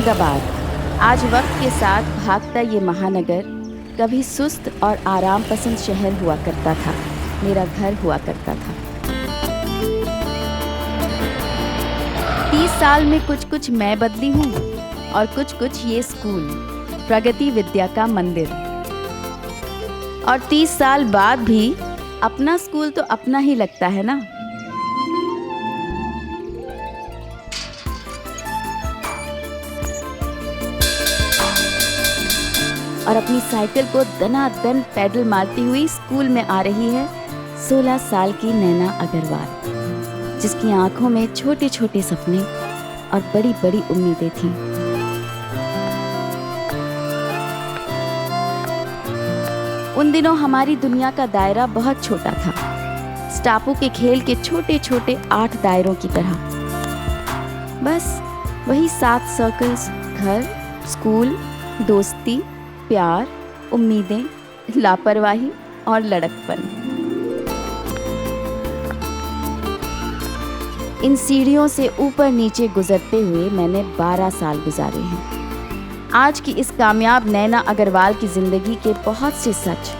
औरंगाबाद। आज वक्त के साथ भागता ये महानगर कभी सुस्त और आराम पसंद शहर हुआ करता था, मेरा घर हुआ करता था। 30 साल में कुछ कुछ मैं बदली हूँ और कुछ ये स्कूल, प्रगति विद्या का मंदिर। और 30 साल बाद भी अपना स्कूल तो अपना ही लगता है ना। और अपनी साइकिल को दनादन पैडल मारती हुई स्कूल में आ रही है 16 साल की नैना अग्रवाल, जिसकी आंखों में छोटे छोटे सपने और बड़ी बड़ी उम्मीदें थीं। उन दिनों हमारी दुनिया का दायरा बहुत छोटा था, स्टापू के खेल के छोटे छोटे 8 दायरों की तरह। बस वही 7 सर्कल्स, घर, स्कूल, दोस्ती, प्यार, उम्मीदें, लापरवाही और लड़कपन। इन सीढ़ियों से ऊपर नीचे गुजरते हुए मैंने 12 साल गुजारे हैं। आज की इस कामयाब नैना अग्रवाल की जिंदगी के बहुत से सच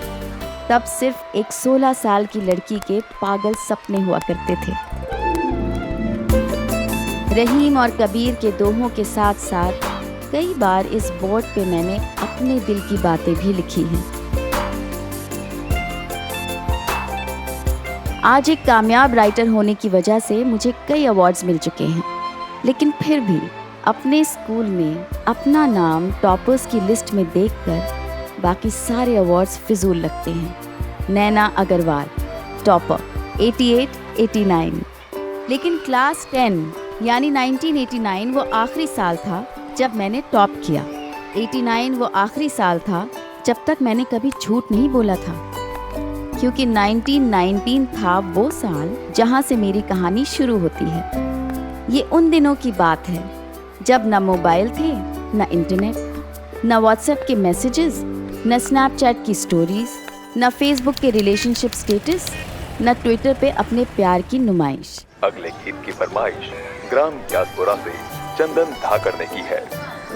तब सिर्फ एक 16 साल की लड़की के पागल सपने हुआ करते थे। रहीम और कबीर के दोहों के साथ साथ कई बार इस बोर्ड पे मैंने अपने दिल की बातें भी लिखी हैं। आज एक कामयाब राइटर होने की वजह से मुझे कई अवार्ड्स मिल चुके हैं, लेकिन फिर भी अपने स्कूल में अपना नाम टॉपर्स की लिस्ट में देखकर बाकी सारे अवार्ड्स फिजूल लगते हैं। नैना अग्रवाल टॉपर 88, 89। लेकिन क्लास 10 यानी 1989 वो आखिरी साल था जब मैंने टॉप किया। 89 वो आखिरी साल था जब तक मैंने कभी झूठ नहीं बोला था, क्योंकि 1919 था वो साल जहां से मेरी कहानी शुरू होती है। ये उन दिनों की बात है जब न मोबाइल थे, न इंटरनेट, न व्हाट्सएप के मैसेजेस, न स्नैपचैट की स्टोरीज, न फेसबुक के रिलेशनशिप स्टेटस, न ट्विटर पे अपने प्यार की नुमाइश। अगले गीत की फरमाइश ग्राम यासपुरा से चंदन धाकर ने की है।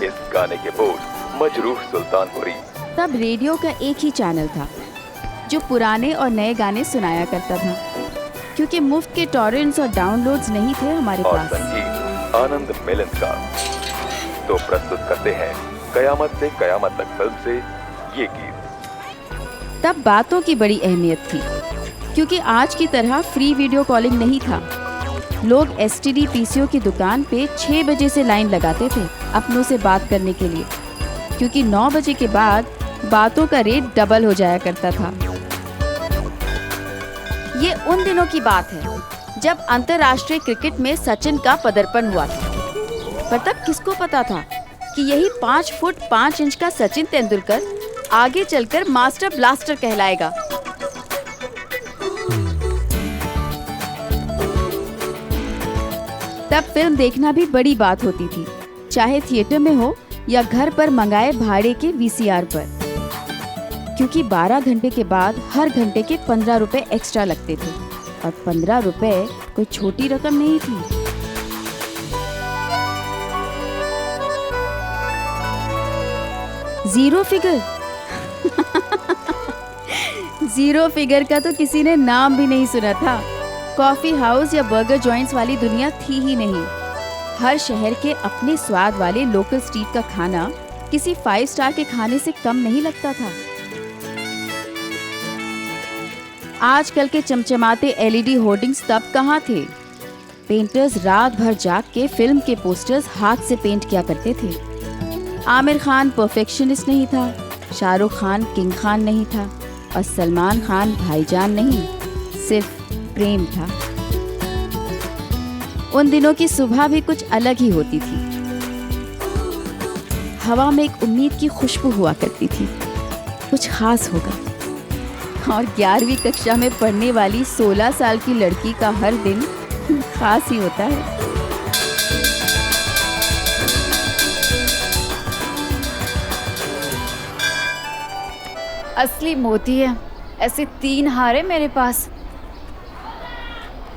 इस गाने के बोल मजरूह सुल्तानपुरी। तब रेडियो का एक ही चैनल था जो पुराने और नए गाने सुनाया करता था, क्योंकि मुफ्त के टॉरेंट्स और डाउनलोड्स नहीं थे हमारे और पास। संगीत आनंद मिलन का। तो प्रस्तुत करते हैं कयामत से कयामत तक फिल्म से ये गीत। तब बातों की बड़ी अहमियत थी, क्योंकि आज की तरह फ्री वीडियो कॉलिंग नहीं था। लोग एसटीडी पीसीओ की दुकान पे 6 बजे से लाइन लगाते थे अपनों से बात करने के लिए, क्योंकि 9 बजे के बाद बातों का रेट डबल हो जाया करता था। ये उन दिनों की बात है जब अंतर्राष्ट्रीय क्रिकेट में सचिन का पदार्पण हुआ था। पर तब किसको पता था कि यही 5 फुट 5 इंच का सचिन तेंदुलकर आगे चलकर मास्टर ब्लास्टर कहलाएगा। तब फिल्म देखना भी बड़ी बात होती थी, चाहे थिएटर में हो या घर पर मंगाए भाड़े के वीसीआर पर, क्योंकि 12 घंटे के बाद हर घंटे के 15 रुपए एक्स्ट्रा लगते थे, और 15 रुपए कोई छोटी रकम नहीं थी। जीरो फिगर जीरो फिगर का तो किसी ने नाम भी नहीं सुना था। कॉफी हाउस या बर्गर जॉइंट्स वाली दुनिया थी ही नहीं। हर शहर के अपने स्वाद वाले लोकल स्ट्रीट का खाना किसी 5 स्टार के खाने से कम नहीं लगता था। आजकल के चमचमाते एलईडी होर्डिंग्स तब कहाँ थे। पेंटर्स रात भर जाग के फिल्म के पोस्टर्स हाथ से पेंट किया करते थे। आमिर खान परफेक्शनिस्ट नहीं था, शाहरुख खान किंग खान नहीं था, और सलमान खान भाईजान नहीं, सिर्फ प्रेम था। उन दिनों की सुबह भी कुछ अलग ही होती थी। हवा में एक उम्मीद की खुशबू हुआ करती थी, कुछ खास होगा। और 11वीं कक्षा में पढ़ने वाली 16 साल की लड़की का हर दिन खास ही होता है। असली मोती है। ऐसे 3 हार है मेरे पास।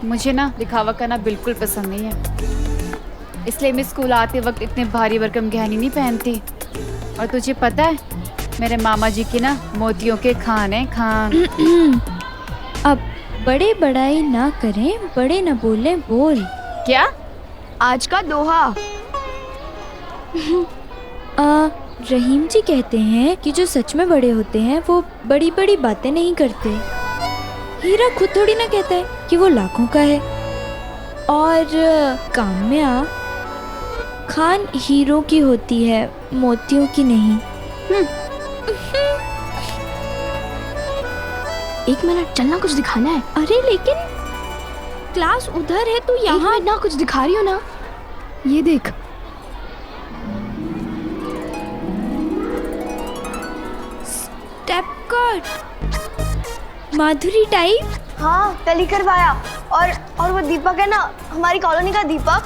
मुझे ना दिखावा करना बिल्कुल पसंद नहीं है। इसलिए मैं स्कूल आते वक्त इतने भारी भरकम गहने नहीं पहनती। और तुझे पता है मेरे मामा जी की ना मोतियों के खान है, खान। अब बड़े बड़ाई ना करें, बड़े न बोलें बोल। क्या? आज का दोहा। रहीम जी कहते हैं कि जो सच में बड़े होते हैं वो बड़ी बड़ी बातें नहीं करते। हीरा खुद थोड़ी ना कहता है कि वो लाखों का है। और काम्या, खान हीरो की होती है, मोतियों की नहीं। एक मिनट, चलना, कुछ दिखाना है। अरे लेकिन क्लास उधर है, तू यहाँ ना कुछ दिखा रही हो ना, ये देख। स्टेप कट, माधुरी टाइप। हाँ, कल ही करवाया। और वो दीपक है ना, हमारी कॉलोनी का दीपक।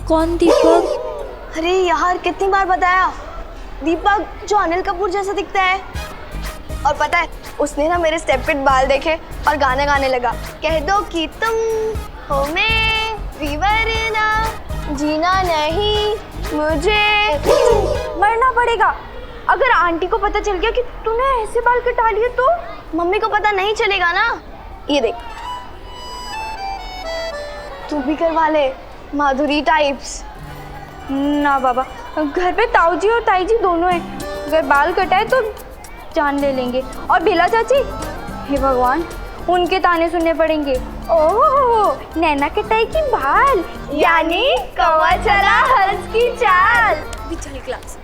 कौन दीपक? अरे यार, कितनी बार बताया, दीपक जो अनिल कपूर जैसा दिखता है। और पता है, उसने ना मेरे स्टेप फिट बाल देखे और गाना गाने लगा, कह दो कि तुम हो मेरी वरना जीना नहीं मुझे मरना पड़ेगा। अगर आंटी को पता चल गया कि तूने ऐसे बाल कटा लिए तो मम्मी को पता नहीं चलेगा ना। ये देख, तू भी करवा ले माधुरी टाइप्स। ना बाबा, घर पे ताऊ जी और ताई जी दोनों हैं, अगर बाल कटाए तो जान ले लेंगे। और बेला चाची, हे भगवान, उनके ताने सुनने पड़ेंगे। ओह, नैना कटाई की बाल, यानी कौवा चला हंस की चाल। भी चल क्लास।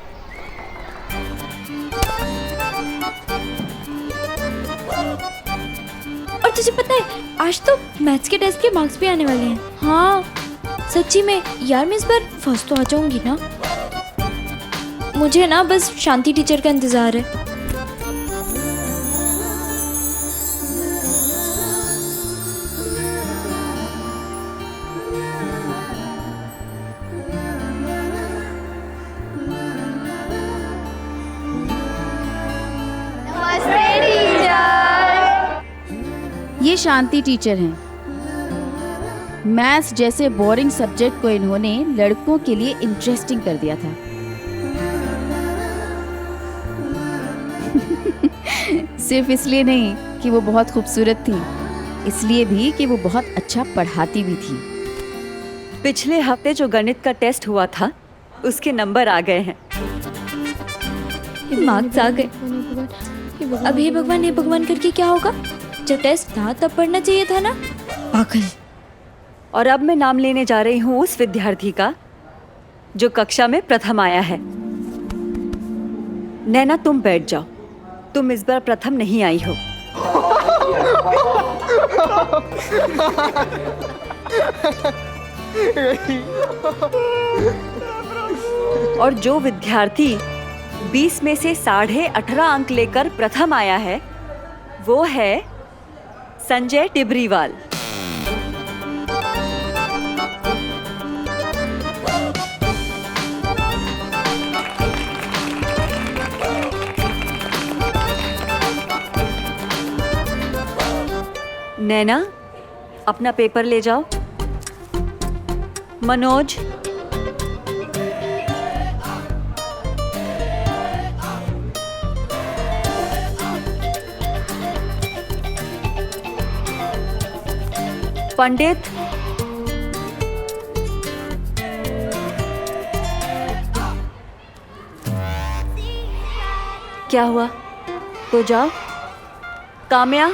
और तुझे पता है, आज तो मैथ्स के टेस्ट के मार्क्स भी आने वाले हैं। हाँ सच्ची में यार, मैं इस बार फर्स्ट तो आ जाऊंगी ना। मुझे ना बस शांति टीचर का इंतजार है। नमस्ते टीचर। ये शांति टीचर हैं। मैथ्स जैसे बोरिंग सब्जेक्ट को इन्होंने लड़कों के लिए इंटरेस्टिंग कर दिया था। सिर्फ इसलिए नहीं कि वो बहुत खूबसूरत थी, इसलिए भी कि वो बहुत अच्छा पढ़ाती भी थी। पिछले हफ्ते जो गणित का टेस्ट हुआ था, उसके नंबर आ गए हैं। मार्क्स आ गए। अब हे भगवान करके क्या होगा? जब टेस्ट था तब पढ़ना चाहिए था ना, पागल। और अब मैं नाम लेने जा रही हूँ उस विद्यार्थी का जो कक्षा में प्रथम आया है। नैना, तुम बैठ जाओ, तुम इस बार प्रथम नहीं आई हो। और जो विद्यार्थी 20 में से 18.5 अंक लेकर प्रथम आया है, वो है संजय टिबरीवाल। नैना, अपना पेपर ले जाओ। मनोज, पंडित, क्या हुआ? तो जाओ। काम्या,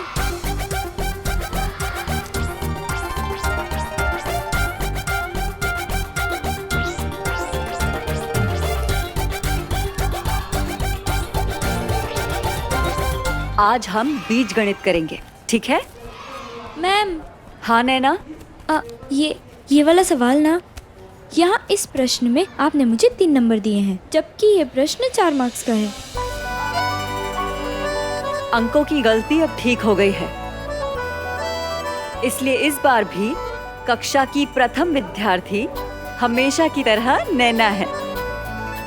आज हम बीजगणित करेंगे, ठीक है? मैम, हाँ नैना? ये वाला सवाल ना, यहाँ इस प्रश्न में आपने मुझे 3 नंबर दिए हैं, जबकि ये प्रश्न 4 मार्क्स का है। अंकों की गलती अब ठीक हो गई है, इसलिए इस बार भी कक्षा की प्रथम विद्यार्थी हमेशा की तरह नैना है,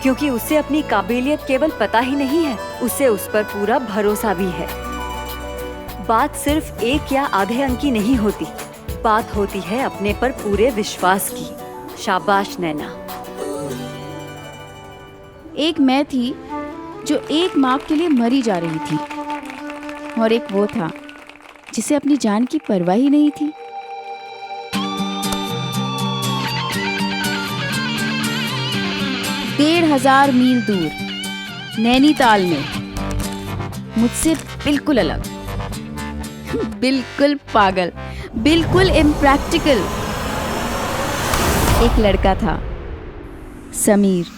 क्योंकि उसे अपनी काबिलियत केवल पता ही नहीं है, उसे उस पर पूरा भरोसा भी है। बात सिर्फ 1 या आधे अंक की नहीं होती, बात होती है अपने पर पूरे विश्वास की। शाबाश नैना। एक मैं थी जो एक माँ के लिए मरी जा रही थी, और एक वो था जिसे अपनी जान की परवाह ही नहीं थी। डेढ़ 1000 मील दूर नैनीताल में मुझसे बिल्कुल अलग, बिल्कुल पागल, बिल्कुल इम्प्रैक्टिकल एक लड़का था, समीर।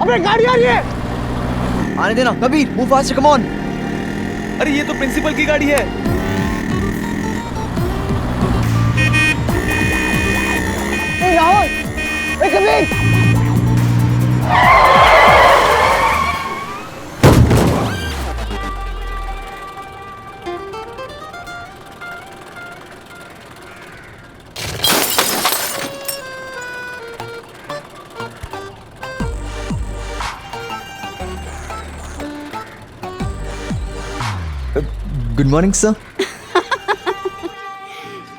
अबे गाड़ी आ रही है। आने देना Kabir, move fast, come on. अरे ये तो प्रिंसिपल की गाड़ी है। ए राहुल, ए कबीर। Good morning sir.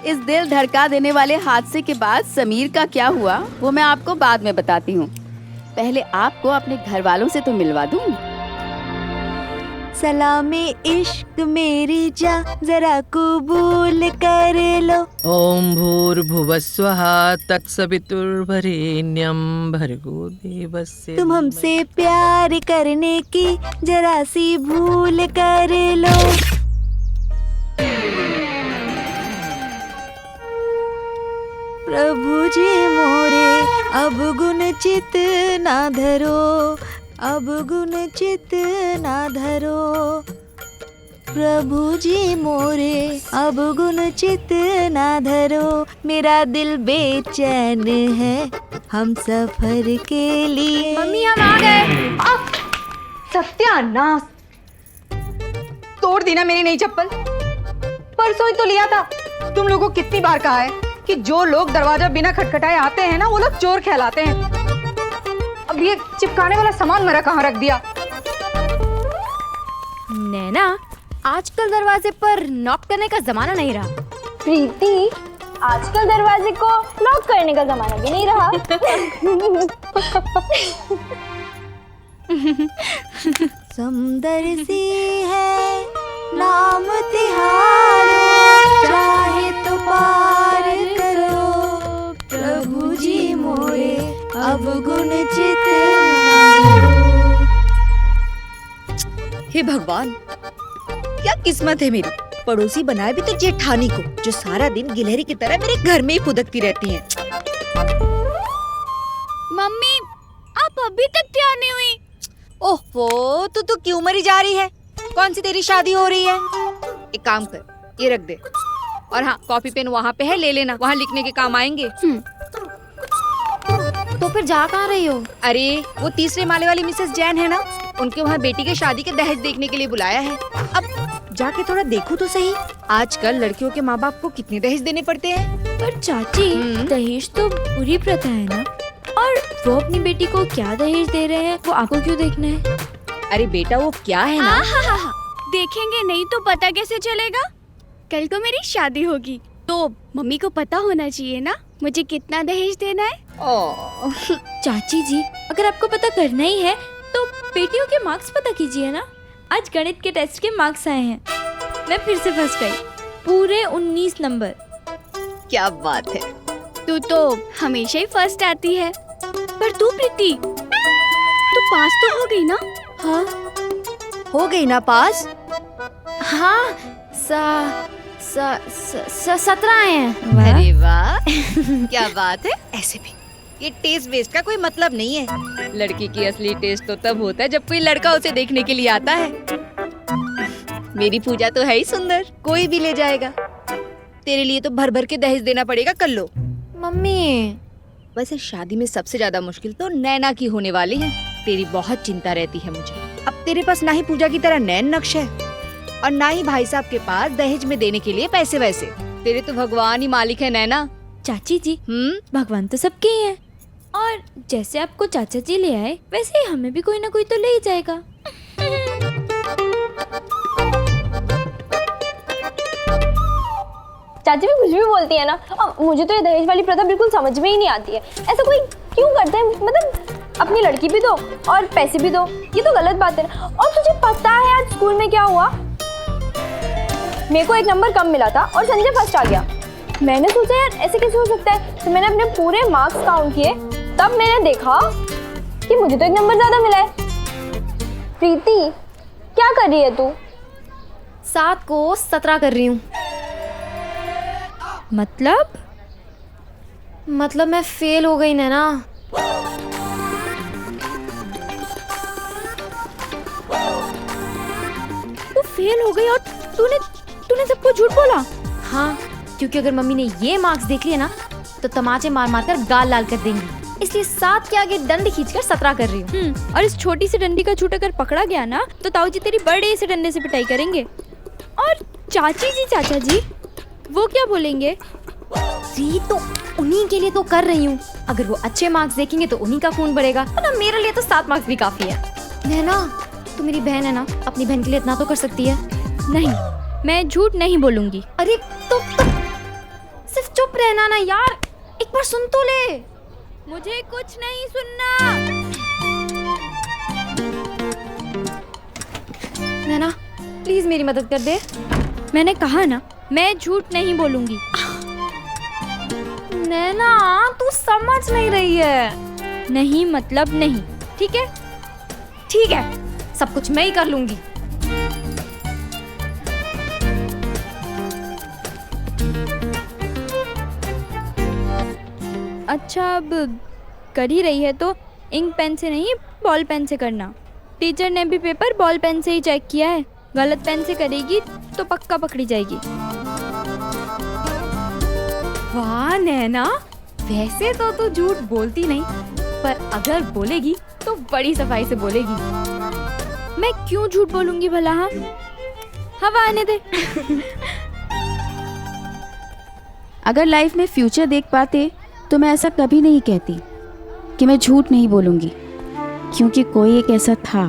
इस दिल धड़का देने वाले हादसे के बाद समीर का क्या हुआ वो मैं आपको बाद में बताती हूँ। पहले आपको अपने घर वालों से तो मिलवा दूँ। सलामे इश्क मेरी जा जरा कबूल कर लो। ओम भूर्भुवस्वः तत्सवितुर्वरेण्यं भर्गो देवस्य। तुम हमसे प्यार करने की जरा सी भूल कर लो। प्रभु जी मोरे अब गुण चित ना धरो, अब गुण चित ना धरो। प्रभु जी मोरे अब गुण चित ना धरो। मेरा दिल बेचैन है हम सफर के लिए। मम्मी हम आ गए। सत्यानाश, तोड़ दी ना मेरी नई चप्पल। परसों ही तो लिया था। तुम लोगों को कितनी बार कहा है कि जो लोग दरवाजा बिना खटखटाए आते हैं ना वो लोग चोर कहलाते हैं। अब ये चिपकाने वाला सामान मेरा कहाँ रख दिया? नैना, आजकल दरवाजे पर नॉक करने का जमाना नहीं रहा। प्रीति, आजकल दरवाजे को लॉक करने का जमाना भी नहीं रहा। सुंदर सी है नाम तिहारो, चाहे तो पार करो। प्रभु जी मोरे अब गुण चित ना धरो। हे भगवान, क्या किस्मत है मेरी। पड़ोसी बनाए भी तो जेठानी को, जो सारा दिन गिलहरी की तरह मेरे घर में ही फुदकती रहती है। मम्मी, आप अभी तक तैयार नहीं हुई? ओहो, तू तो क्यों मरी जा रही है? कौन सी तेरी शादी हो रही है? एक काम कर, ये रख दे। और हाँ, कॉपी पेन वहाँ पे है, ले लेना, वहाँ लिखने के काम आएंगे। तो फिर जा कहाँ रही हो? अरे वो तीसरे माले वाली मिसेस जैन है ना, उनके वहाँ बेटी के शादी के दहेज देखने के लिए बुलाया है। अब जाके थोड़ा देखो तो सही, आजकल लड़कियों के माँ बाप को कितने दहेज देने पड़ते हैं। पर चाची, दहेज तो बुरी प्रथा है ना, और वो अपनी बेटी को क्या दहेज दे रहे हैं वो आपको क्यों देखना है? अरे बेटा, वो क्या है ना, देखेंगे नहीं तो पता कैसे चलेगा? कल को मेरी शादी होगी, तो मम्मी को पता होना चाहिए ना मुझे कितना दहेज देना है। चाची जी, अगर आपको पता करना ही है तो बेटियों के मार्क्स पता कीजिए ना। आज गणित के टेस्ट के मार्क्स आए हैं, मैं फिर से फर्स्ट आई, पूरे 19 नंबर। क्या बात है, तू तो हमेशा ही फर्स्ट आती है। पर तू प्रीति, तू पास तो हो गई ना? हाँ, हो गई ना पास? हाँ, 17 आए हैं। अरे वाह क्या बात है। ऐसे भी ये टेस्ट वेस्ट का कोई मतलब नहीं है। लड़की की असली टेस्ट तो तब होता है जब कोई लड़का उसे देखने के लिए आता है। मेरी पूजा तो है ही सुंदर, कोई भी ले जाएगा। तेरे लिए तो भर भर के दहेज देना पड़ेगा। कर लो। मम्मी, वैसे शादी में सबसे ज्यादा मुश्किल तो नैना की होने वाली है। तेरी बहुत चिंता रहती है मुझे। अब तेरे पास ना ही पूजा की तरह नैन नक्श है और ना ही भाई साहब के पास दहेज में देने के लिए पैसे वैसे। तेरे तो भगवान ही मालिक है नैना। चाची जी, भगवान तो सबके ही है, और जैसे आपको चाचा जी ले आए वैसे ही हमें भी कोई ना कोई तो ले ही जाएगा। चाची भी कुछ भी बोलती है ना। अब मुझे तो ये दहेज वाली प्रथा बिल्कुल समझ में ही नहीं आती है। ऐसा कोई क्यों करता है? मतलब अपनी लड़की भी दो और पैसे भी दो, ये तो गलत बात है ना। और तुझे पता है आज स्कूल में क्या हुआ? मेरे को 1 नंबर कम मिला था और संजय फर्स्ट आ गया। मैंने सोचा यार ऐसे कैसे हो सकता है, तो मैंने अपने पूरे मार्क्स काउंट किए, तब मैंने देखा कि मुझे तो 1 नंबर ज्यादा मिला है। प्रीति, क्या कर रही है तू? 7 को 17 कर रही हूँ। मतलब मैं फेल हो गई ना। तू फेल हो गई और तूने सबको झूठ बोला? हाँ, क्योंकि अगर मम्मी ने ये मार्क्स देख लिए ना तो तमाचे मार मार कर गाल लाल कर देंगी, इसलिए 7 के आगे डंडी खींचकर 17 कर रही हूँ। और इस छोटी सी डंडी का झूठ अगर पकड़ा गया ना तो ताऊ जी तेरी बड़े से डंडे से पिटाई करेंगे। और चाची जी, चाचा जी वो क्या बोलेंगे? जी, तो उन्हीं के लिए तो कर रही हूँ। अगर वो अच्छे मार्क्स देखेंगे तो उन्हीं का खून बढ़ेगा, ना मेरे लिए तो 7 मार्क्स भी काफी है ना। तू मेरी बहन है ना, अपनी बहन के लिए इतना तो कर सकती है। नहीं, मैं झूठ नहीं बोलूंगी। अरे तो सिर्फ चुप रहना ना यार, एक बार सुन तो ले। मुझे कुछ नहीं सुनना। नैना प्लीज मेरी मदद कर दे। मैंने कहा ना, मैं झूठ नहीं बोलूंगी। नैना तू समझ नहीं रही है। नहीं मतलब नहीं, ठीक है? ठीक है, सब कुछ मैं ही कर लूंगी। अच्छा, अब कर ही रही है तो इंक पेन से नहीं, बॉल पेन से करना। टीचर ने भी पेपर बॉल पेन से ही चेक किया है। गलत पेन से करेगी तो पक्का पकड़ी जाएगी। वाह नैना, वैसे तो तू झूठ बोलती नहीं, पर अगर बोलेगी तो बड़ी सफाई से बोलेगी। मैं क्यों झूठ बोलूंगी भला? हाँ, हवा आने दे। अगर लाइफ में फ्यूचर देख पाते तो मैं ऐसा कभी नहीं कहती कि मैं झूठ नहीं बोलूँगी, क्योंकि कोई एक ऐसा था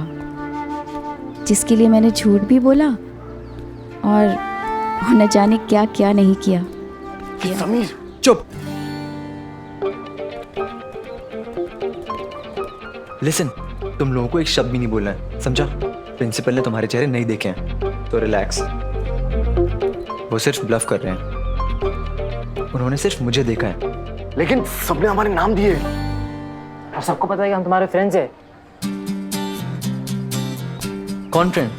जिसके लिए मैंने झूठ भी बोला और न जाने क्या क्या नहीं किया। समीर चुप। लिसन, तुम लोगों को एक शब्द भी नहीं बोलना है, समझा? प्रिंसिपल ने तुम्हारे चेहरे नहीं देखे हैं, तो रिलैक्स। वो सिर्फ ब्लफ कर रहे हैं। उन्होंने सिर्फ मुझे देखा है, लेकिन सबने हमारे नाम दिए और सबको पता है कि हम तुम्हारे फ्रेंड्स हैं। कौन फ्रेंड?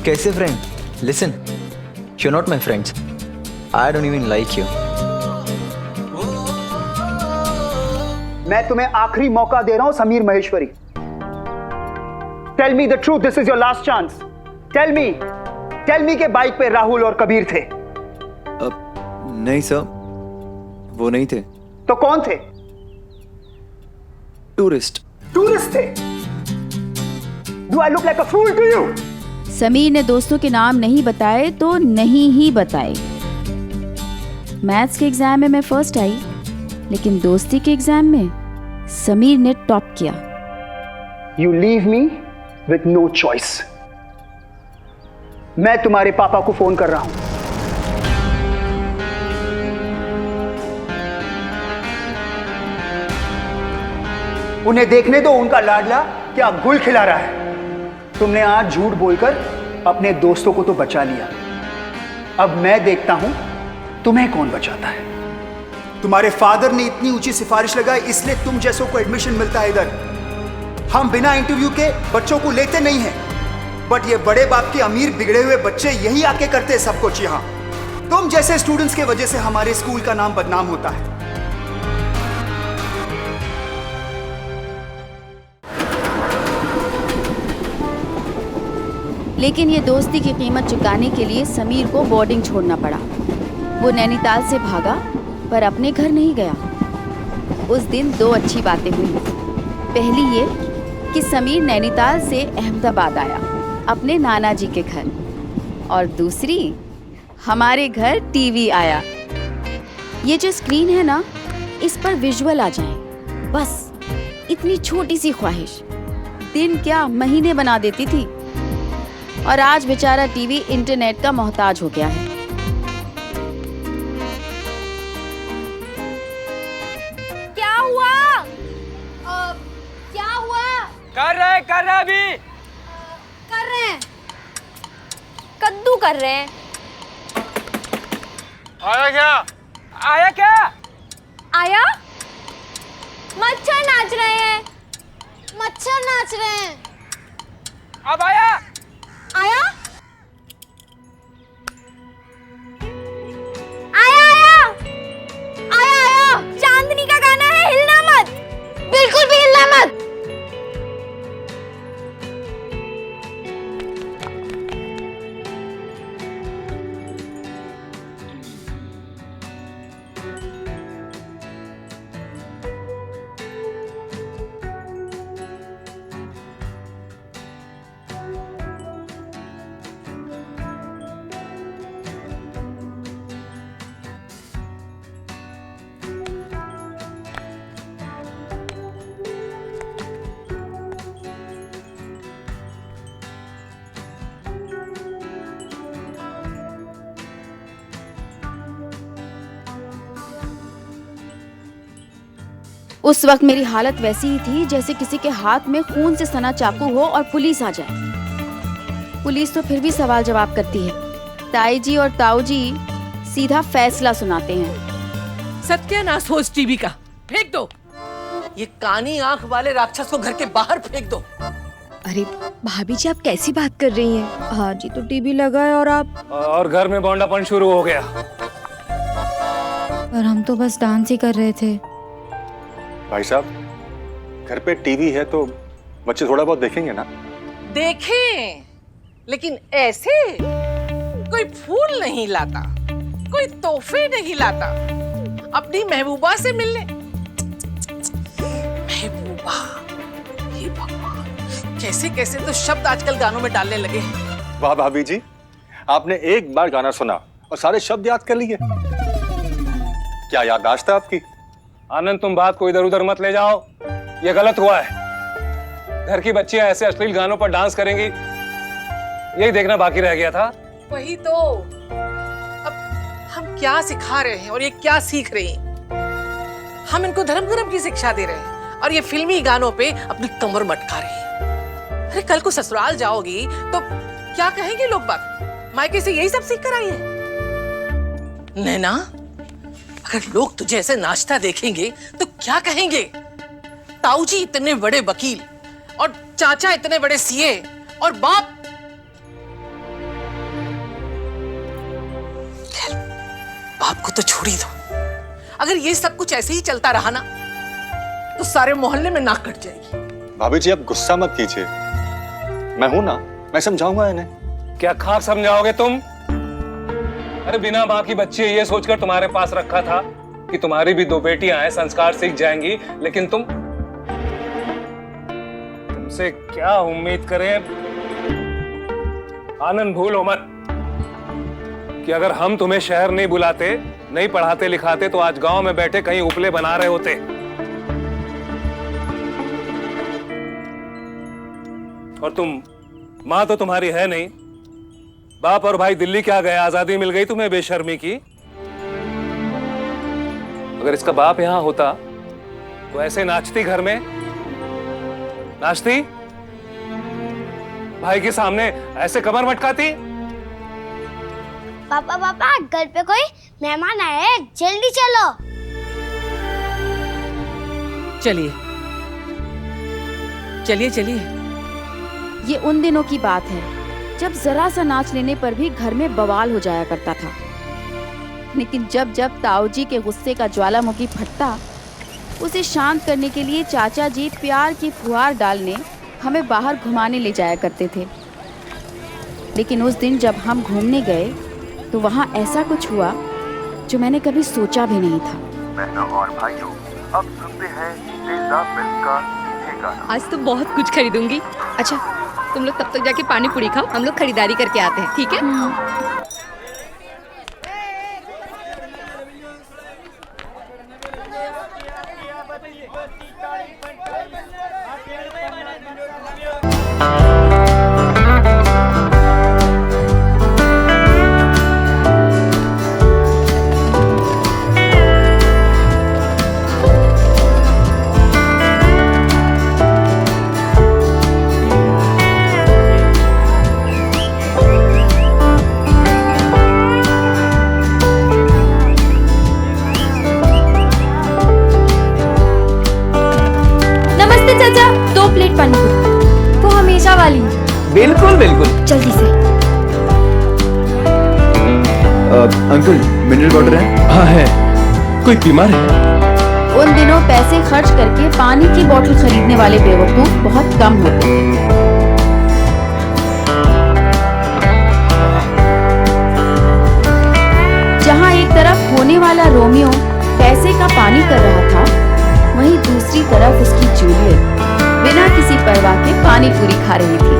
कैसे friend? Listen, you are not my friends. I don't even like you. मैं तुम्हें आखिरी मौका दे रहा हूं Sameer Maheshwari. Tell me the truth, this is your last chance. Tell me के बाइक पे राहुल और कबीर थे? नहीं सर, वो नहीं थे। तो कौन थे? टूरिस्ट थे? Do I look like a fool to you? Sameer ने दोस्तों के नाम नहीं बताए तो नहीं ही बताए। मैथ्स के एग्जाम में मैं फर्स्ट आई, लेकिन दोस्ती के एग्जाम में समीर ने टॉप किया। You leave me with no choice. मैं तुम्हारे पापा को फोन कर रहा हूं। उन्हें देखने दो उनका लाडला क्या गुल खिला रहा है। तुमने आज झूठ बोलकर अपने दोस्तों को तो बचा लिया, अब मैं देखता हूं तुम्हें कौन बचाता है। तुम्हारे फादर ने इतनी ऊंची सिफारिश लगाई इसलिए तुम जैसों को एडमिशन मिलता है इधर। हम बिना इंटरव्यू के बच्चों को लेते नहीं हैं, बट ये बड़े बाप के अमीर बिगड़े हुए बच्चे यही आके करते हैं सब कुछ। यहां तुम जैसे स्टूडेंट्स के वजह से हमारे स्कूल का नाम बदनाम होता है। लेकिन ये दोस्ती की कीमत चुकाने के लिए समीर को बोर्डिंग छोड़ना पड़ा। वो नैनीताल से भागा पर अपने घर नहीं गया। उस दिन 2 अच्छी बातें हुई। पहली ये कि समीर नैनीताल से अहमदाबाद आया अपने नाना जी के घर, और दूसरी हमारे घर टीवी आया। ये जो स्क्रीन है ना, इस पर विजुअल आ जाए, बस इतनी छोटी सी ख्वाहिश दिन क्या महीने बना देती थी। और आज बेचारा टीवी इंटरनेट का मोहताज हो गया है। क्या हुआ? क्या हुआ? कर रहे अभी कर रहे हैं, कद्दू कर रहे हैं। आया क्या? आया? मच्छर नाच रहे हैं, मच्छर नाच रहे हैं। अब आया? आया? आया आया आया आया। चांदनी का गाना है, हिलना मत, बिल्कुल भी हिलना मत। उस वक्त मेरी हालत वैसी ही थी जैसे किसी के हाथ में खून से सना चाकू हो और पुलिस आ जाए। पुलिस तो फिर भी सवाल जवाब करती है, ताई जी और ताऊ जी सीधा फैसला सुनाते हैं। सत्यानाश हो इस टीवी का, फेंक दो। ये कानी आंख वाले राक्षस को घर के बाहर फेंक दो। अरे भाभी जी, आप कैसी बात कर रही हैं? हाँ जी, तो टीवी लगा है और घर में बौंडापन शुरू हो गया। पर हम तो बस डांस ही कर रहे थे। भाई साहब, घर पे टीवी है तो बच्चे थोड़ा बहुत देखेंगे ना। देखें, लेकिन ऐसे कोई फूल नहीं लाता, कोई तोहफे नहीं लाता अपनी महबूबा से मिलने। महबूबा, ये भगवान, कैसे कैसे तो शब्द आजकल गानों में डालने लगे हैं। वाह भाभी जी, आपने एक बार गाना सुना और सारे शब्द याद कर लिए। क्या याददाश्त है आपकी। आनंद, तुम बात को इधर उधर मत ले जाओ, ये गलत हुआ है। घर की बच्चियां ऐसे अश्लील गानों पर डांस करेंगी, यही देखना बाकी रह गया था। वही तो, अब हम क्या सिखा रहे हैं और ये क्या सीख रहे हैं। हम इनको धर्म धर्म की शिक्षा दे रहे हैं और ये फिल्मी गानों पे अपनी कमर मटका रहे हैं। अरे कल को ससुराल जाओगी तो क्या कहेंगे लोग बात? मायके से यही सब सीख कर आई है। नैना, अगर लोग तुझे ऐसे नाचता देखेंगे तो क्या कहेंगे? ताऊ जी इतने बड़े वकील और चाचा इतने बड़े सीए और बाप, बाप को तो छोड़ ही दो। अगर ये सब कुछ ऐसे ही चलता रहा ना तो सारे मोहल्ले में नाक कट जाएगी। भाभी जी, आप गुस्सा मत कीजिए, मैं हूं ना, मैं समझाऊंगा इन्हें। क्या खाक समझाओगे तुम? अरे बिना माँ की बच्ची ये सोचकर तुम्हारे पास रखा था कि तुम्हारी भी 2 बेटियां हैं, संस्कार सीख जाएंगी, लेकिन तुमसे क्या उम्मीद करें। आनंद, भूलो मत कि अगर हम तुम्हें शहर नहीं बुलाते, नहीं पढ़ाते लिखाते तो आज गांव में बैठे कहीं उपले बना रहे होते। और तुम, माँ तो तुम्हारी है नहीं, बाप और भाई दिल्ली क्या गए, आजादी मिल गई तुम्हें बेशर्मी की। अगर इसका बाप यहां होता तो ऐसे नाचती घर में, नाचती? भाई के सामने ऐसे कमर मटकाती? पापा पापा घर पे कोई मेहमान आए हैं, जल्दी चलो। चलिए चलिए चलिए। ये उन दिनों की बात है जब जरा सा नाच लेने पर भी घर में बवाल हो जाया करता था। लेकिन जब जब ताऊ जी के गुस्से का ज्वालामुखी फटता, उसे शांत करने के लिए चाचा जी प्यार की फुहार डालने हमें बाहर घुमाने ले जाया करते थे। लेकिन उस दिन जब हम घूमने गए तो वहाँ ऐसा कुछ हुआ जो मैंने कभी सोचा भी नहीं था। बहनों और भाइयों, अब सुनते हैं तेजा फिल्म का ये गाना। आज तो बहुत कुछ खरीदूंगी। अच्छा तुम लोग तब तक जाके पानी पूरी खाओ, हम लोग खरीदारी करके आते हैं, ठीक है? बिल्कुल बिल्कुल। जल्दी से। अंकल मिनरल वाटर है? हाँ है। कोई बीमार है? उन दिनों पैसे खर्च करके पानी की बोतल खरीदने वाले बेवकूफ बहुत कम होते थे। जहाँ एक तरफ होने वाला रोमियो पैसे का पानी कर रहा था, वहीं दूसरी तरफ उसकी जूलियट बिना किसी परवाह के पानी पूरी खा रही थी।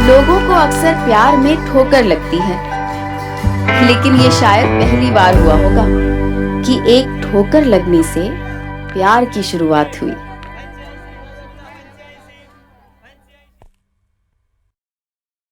लोगों को अक्सर प्यार में ठोकर लगती है, लेकिन ये शायद पहली बार हुआ होगा कि एक ठोकर लगने से प्यार की शुरुआत हुई।